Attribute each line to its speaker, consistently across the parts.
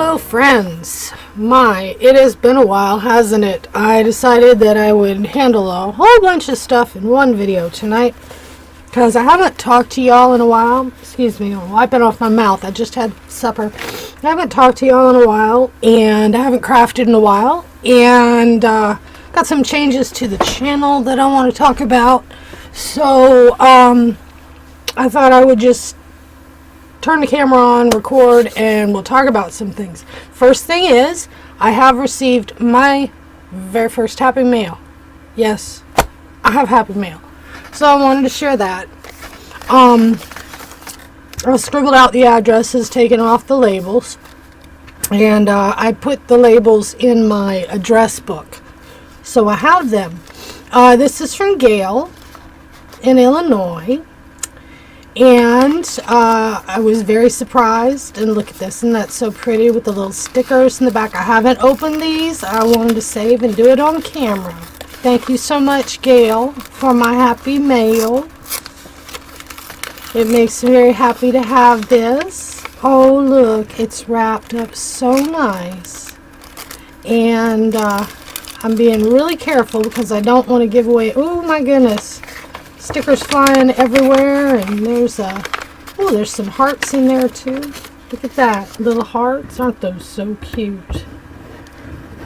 Speaker 1: Hello friends. It has been a while, hasn't it? I decided that I would handle a whole bunch of stuff in one video tonight because I haven't talked to y'all in a while. Excuse me, I'm wiping off my mouth. I just had supper. I haven't talked to y'all in a while, and I haven't crafted in a while, and got some changes to the channel that I want to talk about. So I thought I would just turn the camera on, record, and we'll talk about some things. First thing is, I have received my very first Happy Mail. Yes, I have Happy Mail. So I wanted to share that. I scribbled out the addresses, taken off the labels, and I put the labels in my address book. So I have them. This is from Gail in Illinois. And I was very surprised, and look at this, and that's so pretty with the little stickers in the back. I haven't opened these. I wanted to save and do it on camera. Thank you so much, Gail, for my Happy Mail. It makes me very happy to have this. Oh, look, it's wrapped up so nice. And I'm being really careful because I don't want to give away, oh my goodness, stickers flying everywhere, and there's some hearts in there too. Look at that, little hearts. Aren't those so cute?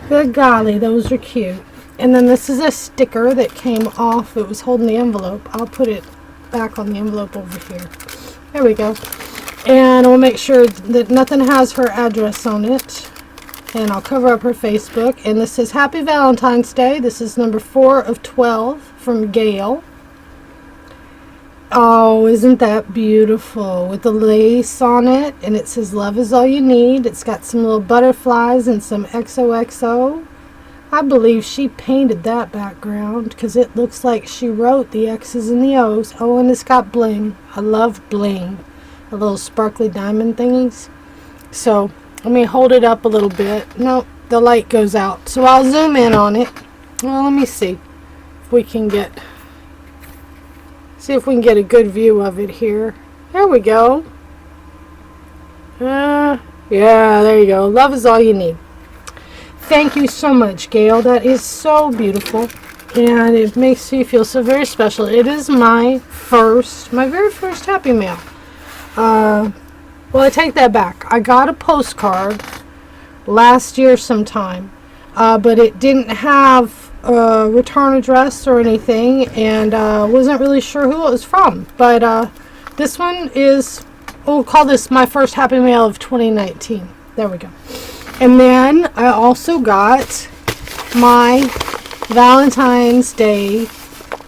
Speaker 1: Good golly, those are cute. And then this is a sticker that came off. It was holding the envelope. I'll put it back on the envelope over here. There we go. And I'll make sure that nothing has her address on it. And I'll cover up her Facebook. And this says Happy Valentine's Day. This is number 4 of 12 from Gail. Oh, isn't that beautiful? With the lace on it, and it says love is all you need. It's got some little butterflies and some XOXO. I believe she painted that background because it looks like she wrote the X's and the O's. Oh, and it's got bling. I love bling. The little sparkly diamond thingies. So, let me hold it up a little bit. No, the light goes out. So I'll zoom in on it. Well, let me see if we can get... See if we can get a good view of it here. There we go. Yeah, there you go. Love is all you need. Thank you so much, Gail. That is so beautiful. And it makes me feel so very special. It is my very first Happy Mail. Well, I take that back. I got a postcard last year sometime. But it didn't have a return address or anything, and wasn't really sure who it was from. But this one is, we'll call this my first Happy Mail of 2019. There we go. And then I also got my Valentine's Day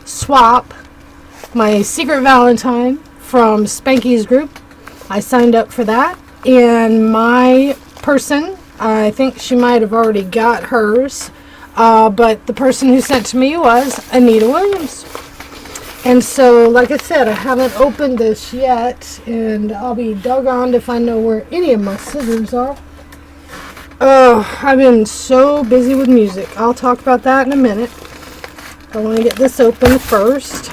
Speaker 1: swap, my Secret Valentine from Spanky's group. I signed up for that, and my person, I think she might have already got hers, but the person who sent to me was Anita Williams. And so, like I said, I haven't opened this yet, and I'll be doggone if I know where any of my scissors are. Oh, I've been so busy with music. I'll talk about that in a minute. I want to get this open first.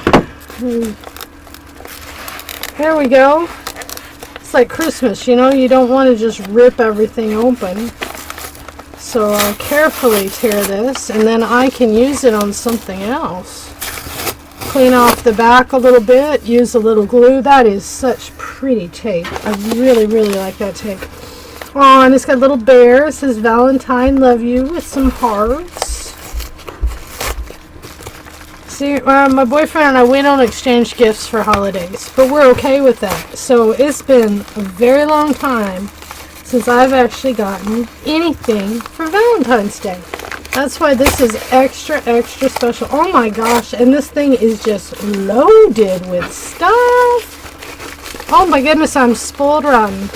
Speaker 1: There we go. It's like Christmas, you know, you don't want to just rip everything open. So I'll carefully tear this, and then I can use it on something else. Clean off the back a little bit, use a little glue. That is such pretty tape. I really, really like that tape. Oh, and it's got a little bear. It says Valentine, love you, with some hearts. See, my boyfriend and I, we don't exchange gifts for holidays, but we're okay with that. So it's been a very long time since I've actually gotten anything for Valentine's Day. That's why this is extra, extra special. Oh my gosh, and this thing is just loaded with stuff. Oh my goodness, I'm spoiled rotten.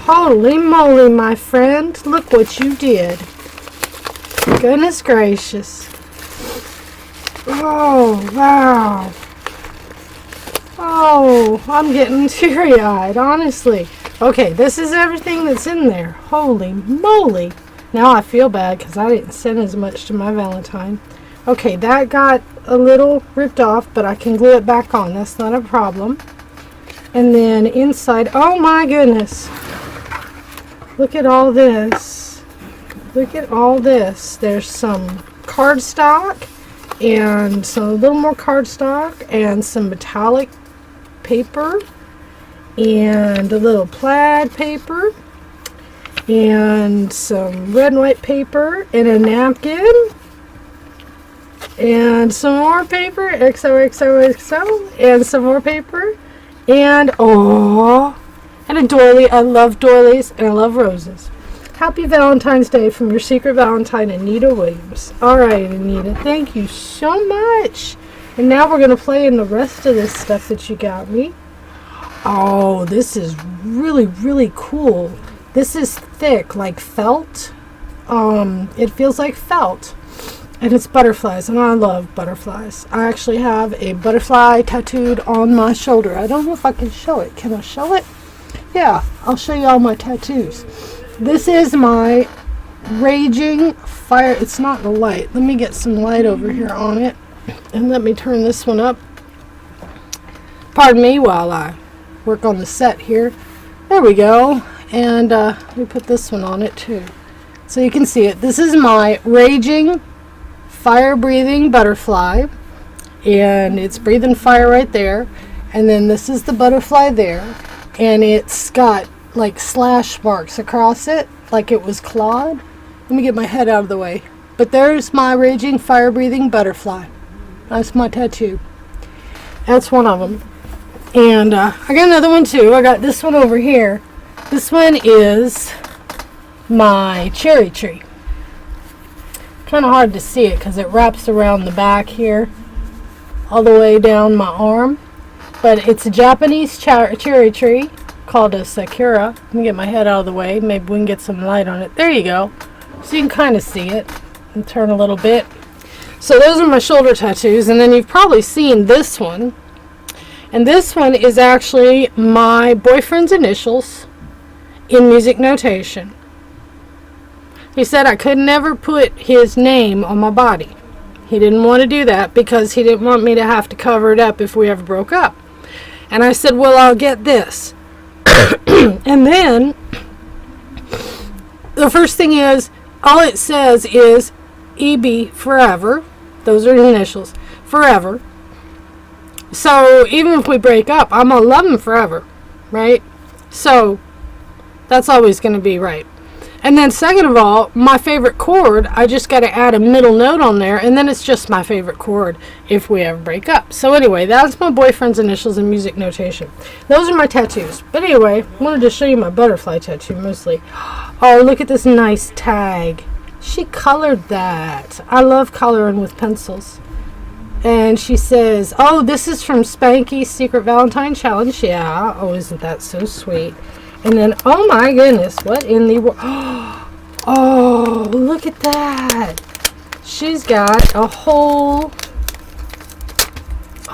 Speaker 1: Holy moly, my friend. Look what you did. Goodness gracious. Oh, wow. Oh, I'm getting teary-eyed, honestly. Okay, this is everything that's in there. Holy moly. Now I feel bad because I didn't send as much to my Valentine. Okay, that got a little ripped off, but I can glue it back on. That's not a problem. And then inside, oh my goodness. Look at all this. Look at all this. There's some cardstock and some, a little more cardstock and some metallic paper and a little plaid paper and some red and white paper and a napkin and some more paper, XOXOXO, and some more paper, and oh, and a doily. I love doilies and I love roses. Happy Valentine's Day from your secret Valentine, Anita Williams. Alright, Anita, thank you so much. And now we're going to play in the rest of this stuff that you got me. Oh, this is really, really cool. This is thick, like felt. It feels like felt. And it's butterflies, and I love butterflies. I actually have a butterfly tattooed on my shoulder. I don't know if I can show it. Can I show it? Yeah, I'll show you all my tattoos. This is my Raging Fire. It's not the light. Let me get some light over here on it. And let me turn this one up. Pardon me while I work on the set here. There we go. And let me put this one on it too, so you can see it. This is my Raging Fire-breathing butterfly, and it's breathing fire right there. And then this is the butterfly there, and it's got like slash marks across it, like it was clawed. Let me get my head out of the way. But there's my Raging Fire-breathing butterfly. That's my tattoo. That's one of them. And I got another one too. I got this one over here. This one is my cherry tree. Kind of hard to see it because it wraps around the back here all the way down my arm, but it's a Japanese cherry tree called a sakura. Let me get my head out of the way. Maybe we can get some light on it. There you go. So you can kind of see it and turn a little bit. So those are my shoulder tattoos, and then you've probably seen this one, and this one is actually my boyfriend's initials in music notation. He said I could never put his name on my body. He didn't want to do that because he didn't want me to have to cover it up if we ever broke up. And I said, well, I'll get this. And then the first thing is, all it says is EB forever. Those are his initials. Forever. So even if we break up, I'm going to love him forever. Right? So that's always going to be right. And then second of all, my favorite chord, I just got to add a middle note on there, and then it's just my favorite chord if we ever break up. So anyway, that's my boyfriend's initials in music notation. Those are my tattoos. But anyway, I wanted to show you my butterfly tattoo mostly. Oh, look at this nice tag. She colored that. I love coloring with pencils. And she says, oh, this is from Spanky's Secret Valentine Challenge. Yeah, oh, isn't that so sweet? And then, oh my goodness, what in the world? Oh, look at that. She's got a whole,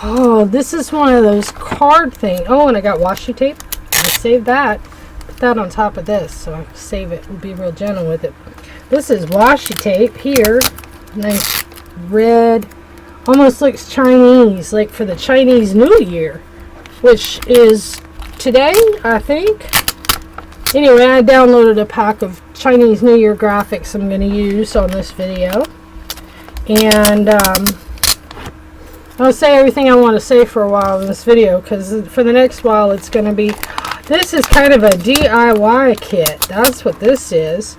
Speaker 1: oh, this is one of those card things. Oh, and I got washi tape. I saved that. Put that on top of this so I can save it and be real gentle with it. This is washi tape here. Nice red. Almost looks Chinese, like for the Chinese New Year, which is today, I think. Anyway, I downloaded a pack of Chinese New Year graphics I'm going to use on this video. And I'll say everything I want to say for a while in this video, because for the next while it's going to be... This is kind of a DIY kit. That's what this is.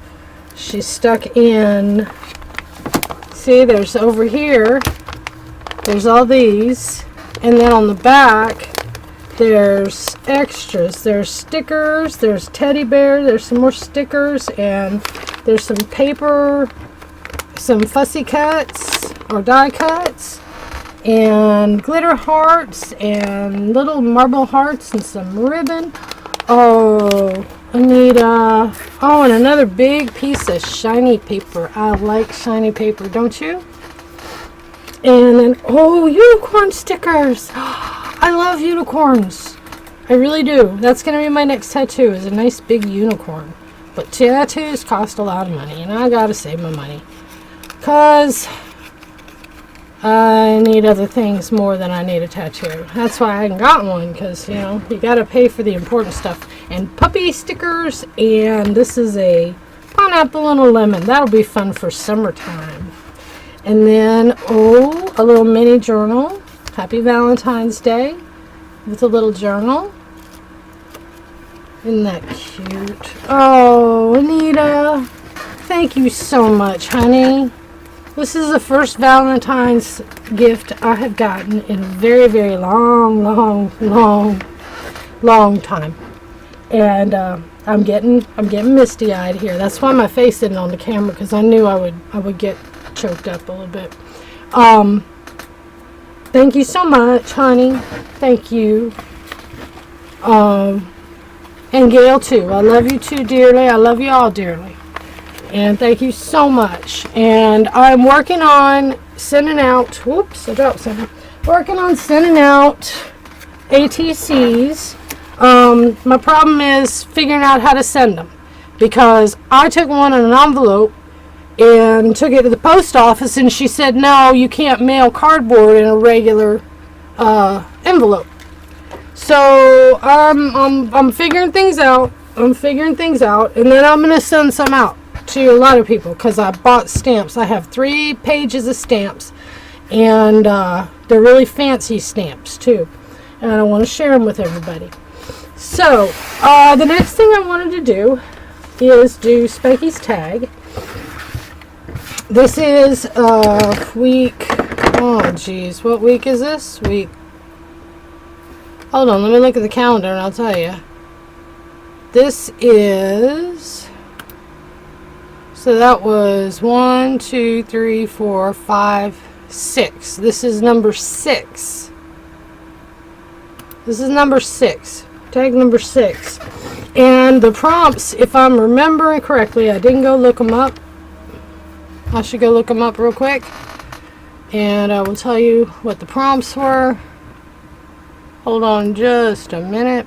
Speaker 1: She's stuck in... See, there's over here, there's all these. And then on the back... There's extras. There's stickers. There's teddy bear. There's some more stickers. And there's some paper. Some fussy cuts or die cuts. And glitter hearts. And little marble hearts. And some ribbon. Oh, Anita. Oh, and another big piece of shiny paper. I like shiny paper, don't you? And then, oh, unicorn stickers. I love unicorns. I really do. That's going to be my next tattoo, is a nice big unicorn. But tattoos cost a lot of money, and I got to save my money. Because I need other things more than I need a tattoo. That's why I hadn't gotten one, because, you know, you got to pay for the important stuff. And puppy stickers, and this is a pineapple and a lemon. That'll be fun for summertime. And then, oh, a little mini journal. Happy Valentine's Day with a little journal. Isn't that cute? Oh, Anita, thank you so much, honey. This is the first Valentine's gift I have gotten in a very, very long time. And I'm getting misty-eyed here. That's why my face isn't on the camera, because I knew I would get choked up a little bit. Thank you so much, honey. Thank you. And Gail too. I love you too dearly. I love you all dearly. And thank you so much. And I'm working on sending out, whoops, I dropped something. Working on sending out ATCs. My problem is figuring out how to send them, because I took one in an envelope and took it to the post office, and she said, no, you can't mail cardboard in a regular envelope. So I'm figuring things out. And then I'm going to send some out to a lot of people, because I bought stamps. I have 3 pages of stamps, and they're really fancy stamps too, and I want to share them with everybody. So the next thing I wanted to do is do Spanky's tag. This is week, oh geez, what week is this? Week, hold on, let me look at the calendar and I'll tell you. This is, so that was 1, 2, 3, 4, 5, 6. This is number 6. This is number 6. Tag number 6. And the prompts, if I'm remembering correctly, I didn't go look them up. I should go look them up real quick. And I will tell you what the prompts were. Hold on just a minute.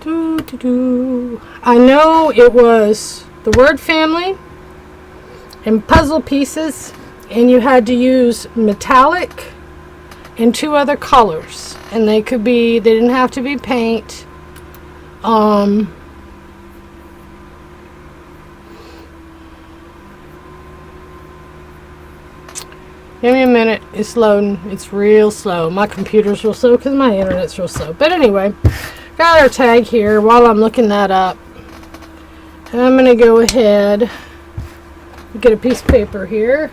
Speaker 1: I know it was the word family and puzzle pieces, and you had to use metallic and 2 other colors, and they didn't have to be paint. Give me a minute, it's loading. It's real slow. My computer's real slow because my internet's real slow. But anyway, got our tag here while I'm looking that up. And I'm going to go ahead and get a piece of paper here.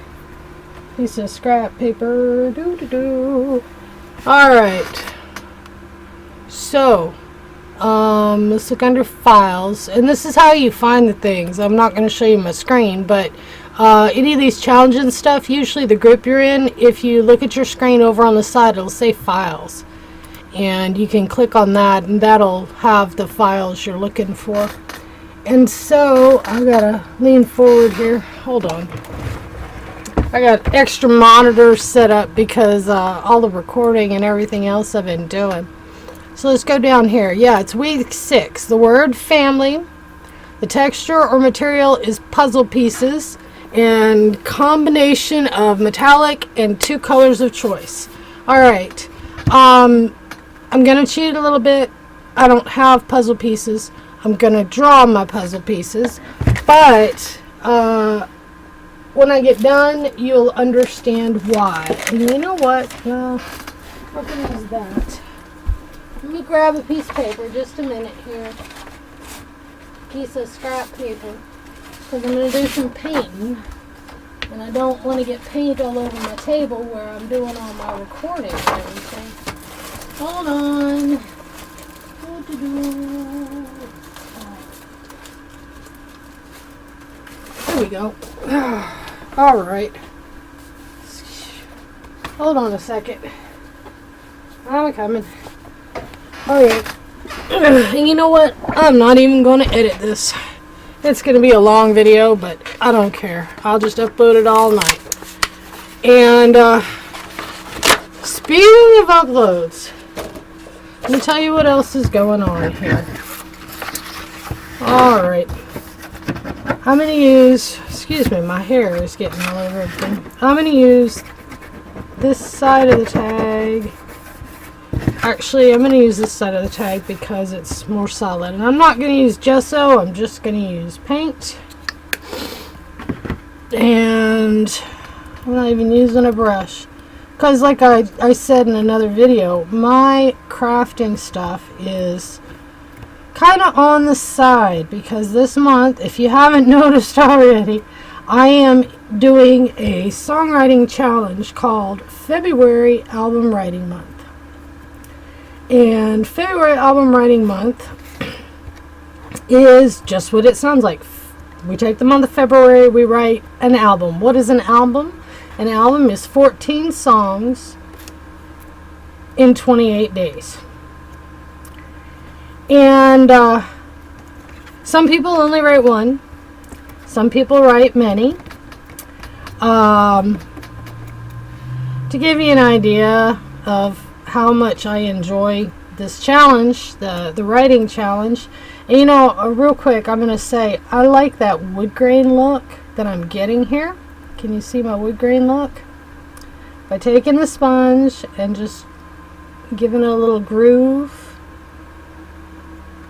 Speaker 1: Piece of scrap paper. Alright. So, let's look under files. And this is how you find the things. I'm not going to show you my screen, but any of these challenges and stuff, usually the group you're in, if you look at your screen over on the side, it'll say files. And you can click on that, and that'll have the files you're looking for. And so, I gotta lean forward here. Hold on. I got extra monitors set up because all the recording and everything else I've been doing. So let's go down here. Yeah, it's week 6. The word family. The texture or material is puzzle pieces, and combination of metallic and 2 colors of choice. Alright. I'm going to cheat a little bit. I don't have puzzle pieces. I'm going to draw my puzzle pieces. But when I get done, you'll understand why. And you know what? What is that? Let me grab a piece of paper. Just a minute here. Piece of scrap paper. Because I'm going to do some painting. And I don't want to get paint all over my table where I'm doing all my recording and everything. Hold on. There we go. Alright. Hold on a second. I'm coming. Alright. And you know what? I'm not even going to edit this. It's going to be a long video, but I don't care. I'll just upload it all night. And speaking of uploads, let me tell you what else is going on here. Alright. I'm going to use, excuse me, my hair is getting all over everything. I'm going to use this side of the tag. Actually, I'm going to use this side of the tag because it's more solid. And I'm not going to use gesso. I'm just going to use paint. And I'm not even using a brush. Because like I said in another video, my crafting stuff is kind of on the side. Because this month, if you haven't noticed already, I am doing a songwriting challenge called February Album Writing Month. And February Album Writing Month is just what it sounds like. We take the month of February, we write an album. What is an album? An album is 14 songs in 28 days. And some people only write one. Some people write many. To give you an idea of how much I enjoy this challenge, the writing challenge. And, you know, real quick, I'm going to say I like that wood grain look that I'm getting here. Can you see my wood grain look? By taking the sponge and just giving it a little groove.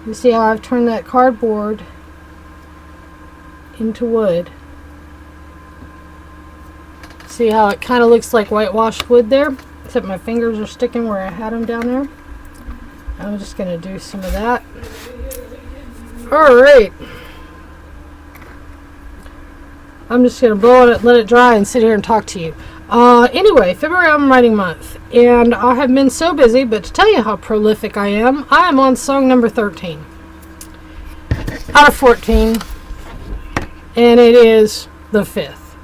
Speaker 1: You see how I've turned that cardboard into wood. See how it kind of looks like whitewashed wood there? Except my fingers are sticking where I had them down there. I'm just going to do some of that. Alright. I'm just going to blow it, let it dry, and sit here and talk to you. Anyway, February Album Writing Month. And I have been so busy, but to tell you how prolific I am on song number 13. Out of 14. And it is the 5th.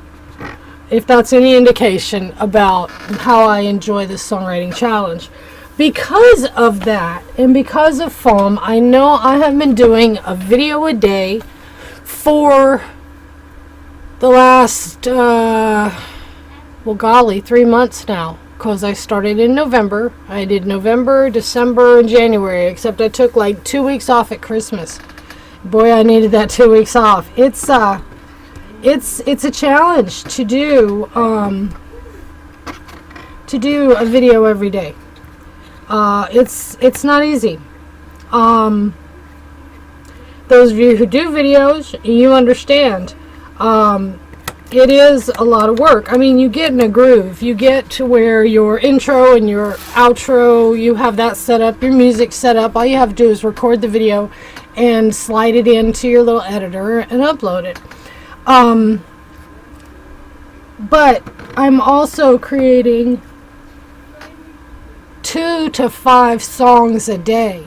Speaker 1: If that's any indication about how I enjoy this songwriting challenge. Because of that, and because of FOM, I know I have been doing a video a day for the last, well, golly, 3 months now. Because I started in November. I did November, December, and January, except I took like 2 weeks off at Christmas. Boy, I needed that 2 weeks off. It's a challenge to do a video every day. It's not easy. Those of you who do videos, you understand. It is a lot of work. I mean, you get in a groove. You get to where your intro and your outro, you have that set up, your music set up. All you have to do is record the video and slide it into your little editor and upload it. But I'm also creating 2 to 5 songs a day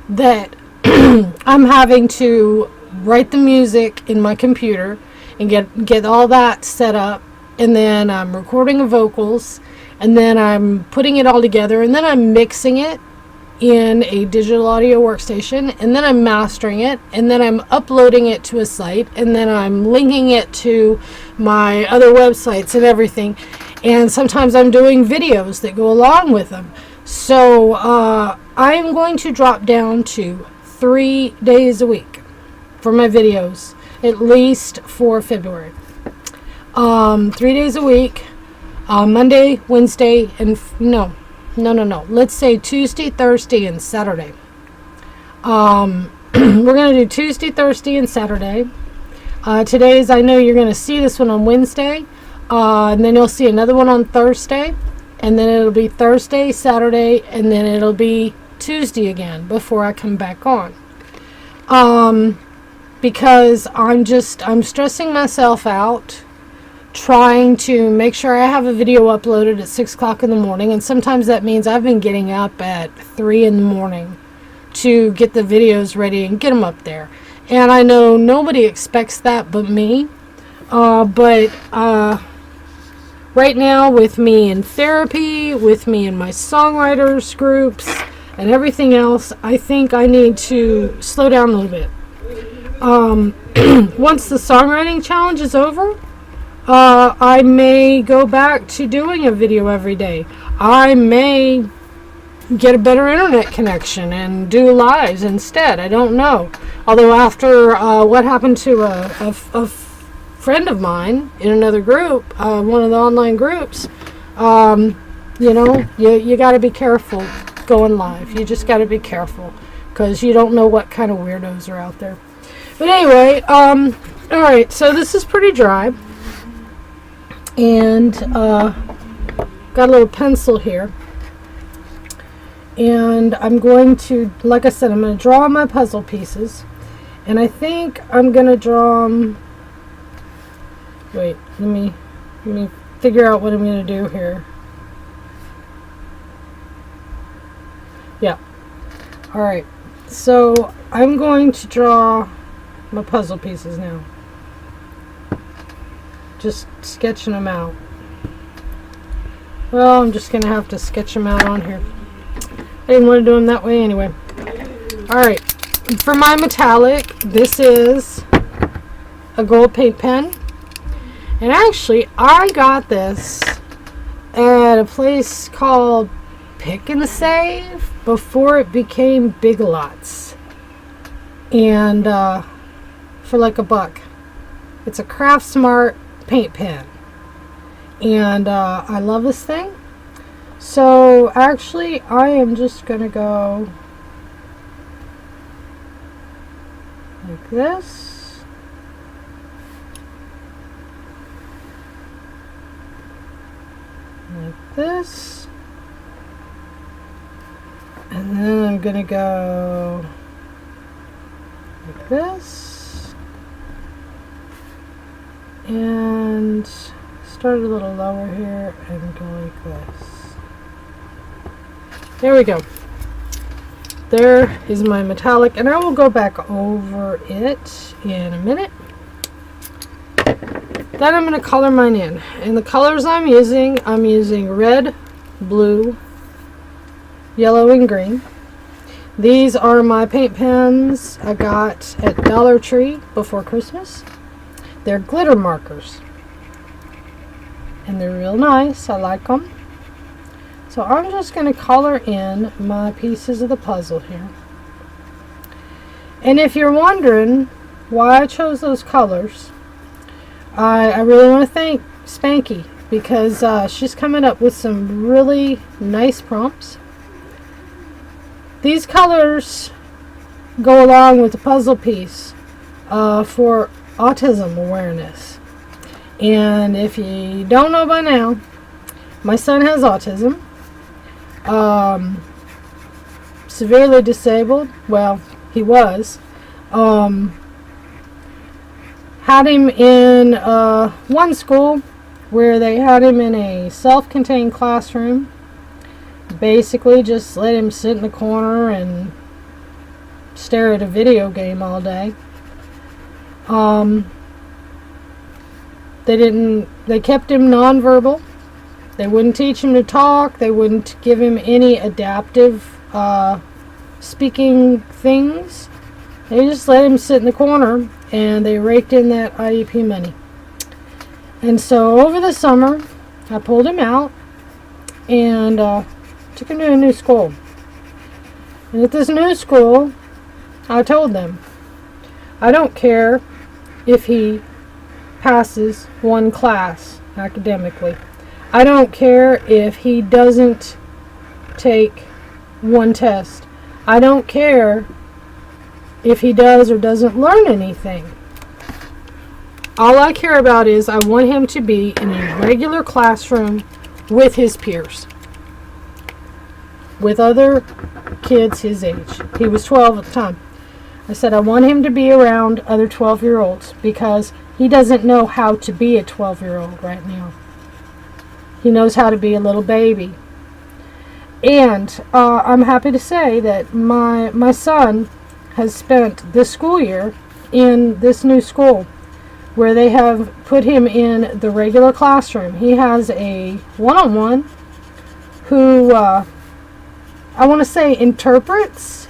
Speaker 1: that I'm having to write the music in my computer and get all that set up, and then I'm recording the vocals, and then I'm putting it all together, and then I'm mixing it in a digital audio workstation, and then I'm mastering it, and then I'm uploading it to a site, and then I'm linking it to my other websites and everything. And sometimes I'm doing videos that go along with them. So I'm going to drop down to 3 days a week for my videos, at least for February. 3 days a week, Monday, Wednesday, and no. Let's say Tuesday, Thursday, and Saturday. We're going to do Tuesday, Thursday, and Saturday. Today's, I know you're going to see this one on Wednesday. And then you'll see another one on Thursday. And then it'll be Thursday, Saturday, and then it'll be Tuesday again before I come back on. Because I'm stressing myself out trying to make sure I have a video uploaded at 6 o'clock in the morning, and sometimes that means I've been getting up at 3 in the morning to get the videos ready and get them up there. And I know nobody expects that but me, but right now, with me in therapy, with me in my songwriters groups and everything else, I think I need to slow down a little bit. Once the songwriting challenge is over, I may go back to doing a video every day. I may get a better internet connection and do lives instead. I don't know. Although after what happened to a friend of mine in another group, one of the online groups, You know, you got to be careful going live. You just got to be careful because you don't know what kind of weirdos are out there. But anyway, all right, so this is pretty dry. And got a little pencil here. And I'm going to, like I said, I'm going to draw my puzzle pieces. And I think I'm going to draw them. Wait, let me figure out what I'm going to do here. Yeah. All right. So I'm going to draw my puzzle pieces now. Just sketching them out. Well, I'm just going to have to sketch them out on here. I didn't want to do them that way anyway. All right. For my metallic, this is a gold paint pen. And actually, I got this at a place called Pick and Save before it became Big Lots. And for like $1. It's a Craft Smart paint pen. And I love this thing. So actually, I am just going to go like this. Like this. And then I'm going to go like this. And start a little lower here and go like this. There we go. There is my metallic, and I will go back over it in a minute. Then I'm going to color mine in. And the colors I'm using red, blue, yellow, and green. These are my paint pens I got at Dollar Tree before Christmas. They're glitter markers. And they're real nice. I like them. So I'm just going to color in my pieces of the puzzle here. And if you're wondering why I chose those colors, I really want to thank Spanky because she's coming up with some really nice prompts. These colors go along with the puzzle piece for autism awareness. And if you don't know by now, my son has autism. Severely disabled. Well, he was. Had him in one school where they had him in a self-contained classroom. Basically just let him sit in the corner and stare at a video game all day. They kept him nonverbal. They wouldn't teach him to talk. They wouldn't give him any adaptive speaking things. They just let him sit in the corner, and they raked in that IEP money. And so over the summer, I pulled him out and took him to a new school. And at this new school, I told them, I don't care if he passes one class academically. I don't care if he doesn't take one test. I don't care if he does or doesn't learn anything. All I care about is I want him to be in a regular classroom with his peers, with other kids his age. He was 12 at the time. I said I want him to be around other 12-year-olds because he doesn't know how to be a 12-year-old right now. He knows how to be a little baby. And I'm happy to say that my son has spent this school year in this new school where they have put him in the regular classroom. He has a one-on-one who I want to say interprets.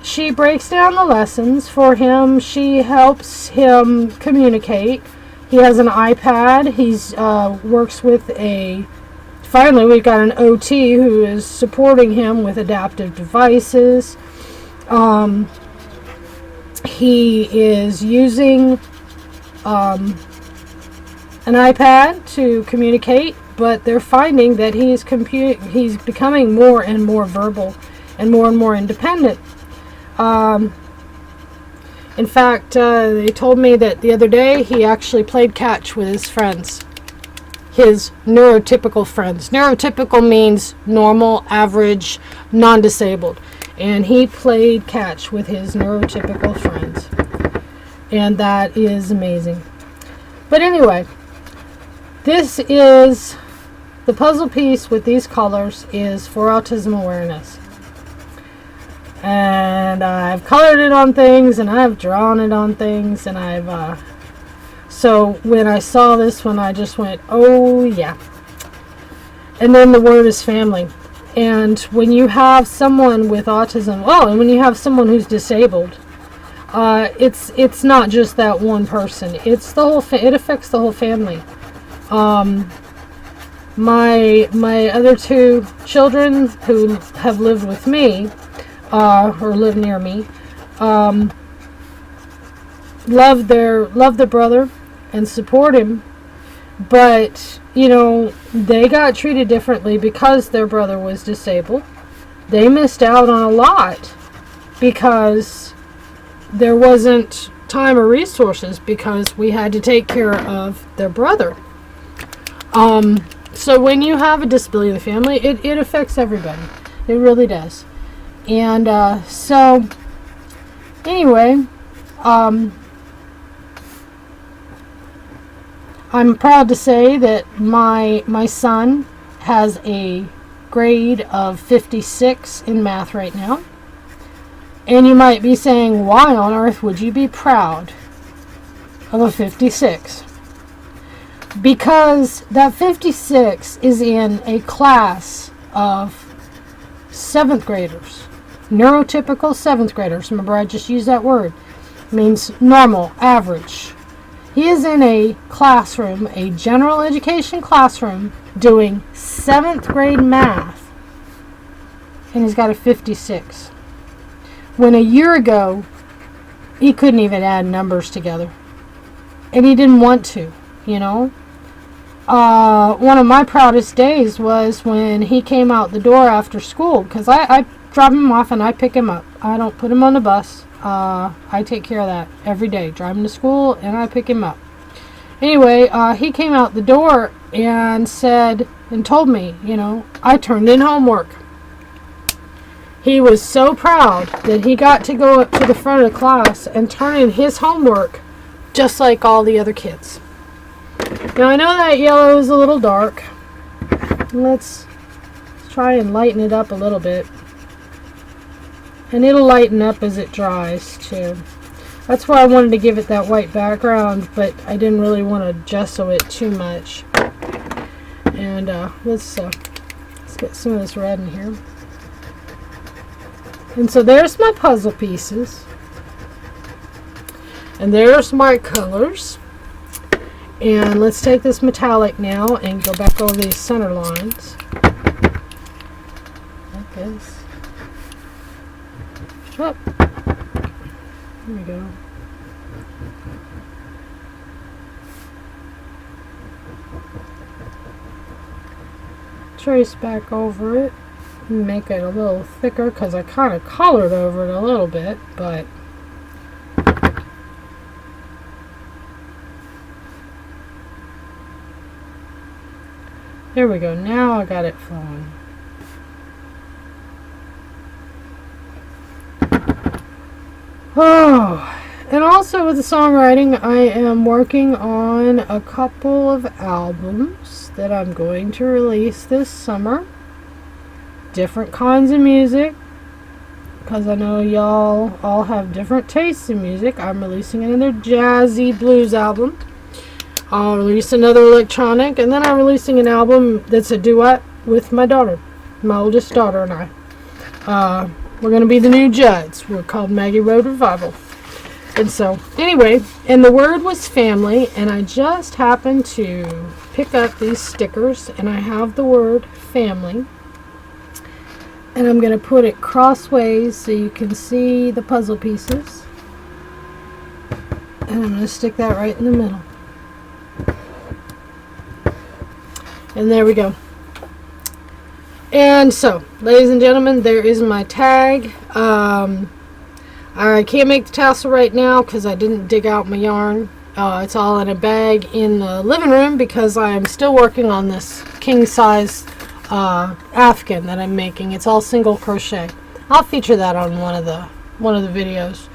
Speaker 1: She breaks down the lessons for him. She helps him communicate. He has an iPad. He's works with finally we've got an OT who is supporting him with adaptive devices. He is using an iPad to communicate but they're finding that he's becoming more and more verbal and more independent. In fact, they told me that the other day he actually played catch with his friends, his neurotypical friends. Neurotypical means normal, average, non-disabled. And he played catch with his neurotypical friends. And that is amazing. But anyway, this is the puzzle piece with these colors is for autism awareness. And I've colored it on things, and I've drawn it on things, and so when I saw this one, I just went, oh yeah. And then the word is family. And when you have someone with autism, and when you have someone who's disabled, it's not just that one person. It's the whole. It affects the whole family. My other two children who have lived with me, or live near me, love their brother and support him, but they got treated differently because their brother was disabled. They missed out on a lot because there wasn't time or resources, because we had to take care of their brother. So when you have a disability in the family, it affects everybody. It really does. And so anyway, I'm proud to say that my son has a grade of 56 in math right now. And you might be saying, why on earth would you be proud of a 56? Because that 56 is in a class of 7th graders. Neurotypical 7th graders. Remember, I just used that word. It means normal, average. He is in a classroom, a general education classroom, doing 7th grade math, and he's got a 56. When a year ago, he couldn't even add numbers together. And he didn't want to, One of my proudest days was when he came out the door after school, because I drop him off and I pick him up. I don't put him on the bus. I take care of that every day. Drive him to school and I pick him up. Anyway, he came out the door and told me, I turned in homework. He was so proud that he got to go up to the front of the class and turn in his homework just like all the other kids. Now I know that yellow is a little dark. Let's try and lighten it up a little bit. And it'll lighten up as it dries too. That's why I wanted to give it that white background, but I didn't really want to gesso it too much. And let's get some of this red in here. And so there's my puzzle pieces. And there's my colors. And let's take this metallic now and go back over these center lines. Like this. Oh, here we go. Trace back over it. Make it a little thicker because I kind of colored over it a little bit, but there we go. Now I got it flowing. Oh, and also with the songwriting, I am working on a couple of albums that I'm going to release this summer. Different kinds of music, because I know y'all all have different tastes in music. I'm releasing another jazzy blues album. I'll release another electronic, and then I'm releasing an album that's a duet with my daughter, my oldest daughter and I. We're going to be the New Judds. We're called Maggie Road Revival. And so, anyway, and the word was family, and I just happened to pick up these stickers, and I have the word family. And I'm going to put it crossways so you can see the puzzle pieces. And I'm going to stick that right in the middle. And there we go. And so, ladies and gentlemen, there is my tag. I can't make the tassel right now because I didn't dig out my yarn. It's all in a bag in the living room because I'm still working on this king size afghan that I'm making. It's all single crochet. I'll feature that on one of the videos.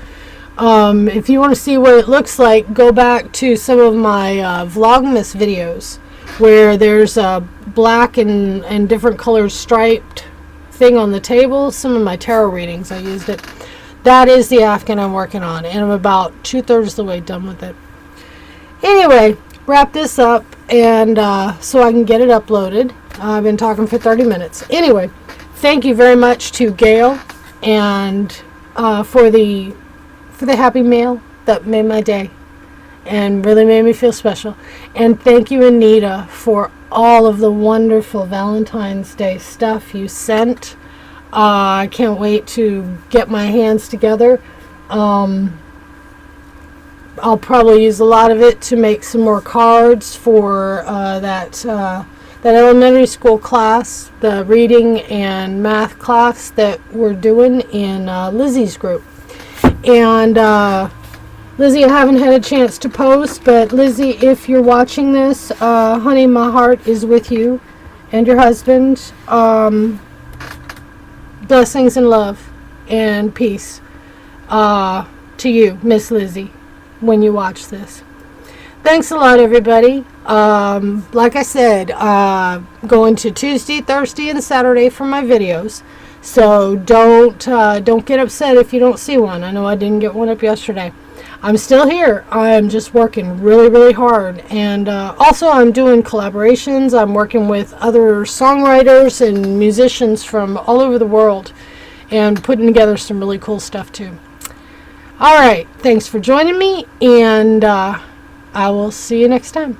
Speaker 1: If you want to see what it looks like, go back to some of my Vlogmas videos where there's a black and different colored striped thing on the table. Some of my tarot readings, I used it. That is the afghan I'm working on, and I'm about 2/3 of the way done with it. Anyway, wrap this up, and so I can get it uploaded. I've been talking for 30 minutes. Anyway, thank you very much to Gail and for the happy mail that made my day and really made me feel special. And thank you, Anita, for all of the wonderful Valentine's Day stuff you sent. I can't wait to get my hands together. I'll probably use a lot of it to make some more cards for that elementary school class, the reading and math class that we're doing in Lizzie's group. And Lizzie, I haven't had a chance to post, but Lizzie, if you're watching this, honey, my heart is with you and your husband. Blessings and love and peace to you, Miss Lizzie, when you watch this. Thanks a lot, everybody. Like I said, going to Tuesday, Thursday, and Saturday for my videos. So don't get upset if you don't see one. I know I didn't get one up yesterday. I'm still here. I'm just working really, really hard. And also I'm doing collaborations. I'm working with other songwriters and musicians from all over the world and putting together some really cool stuff too. All right. Thanks for joining me, and I will see you next time.